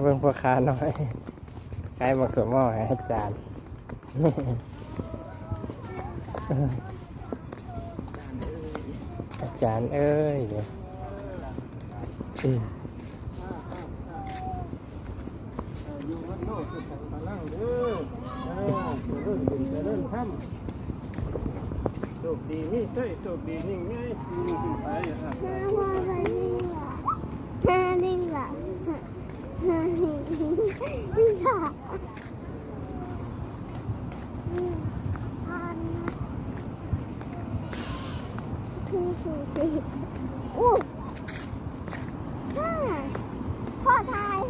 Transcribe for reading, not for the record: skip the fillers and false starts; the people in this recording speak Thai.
เบิ่งพ่อค้าน้อยขายหมกสมหม้อให้อาจารย์อาจารย์เอ้ยเดี๋ยวอยู่วัดโลกคือใส่พลังเด้อเริ่มเป็นเริ่มทำโชคดีนี่ใช่โชคดีนี่ง่ายมีขึ้นไปครับ นิ่งหลังนิ่งหลังคือสี่อู้พ่อทาย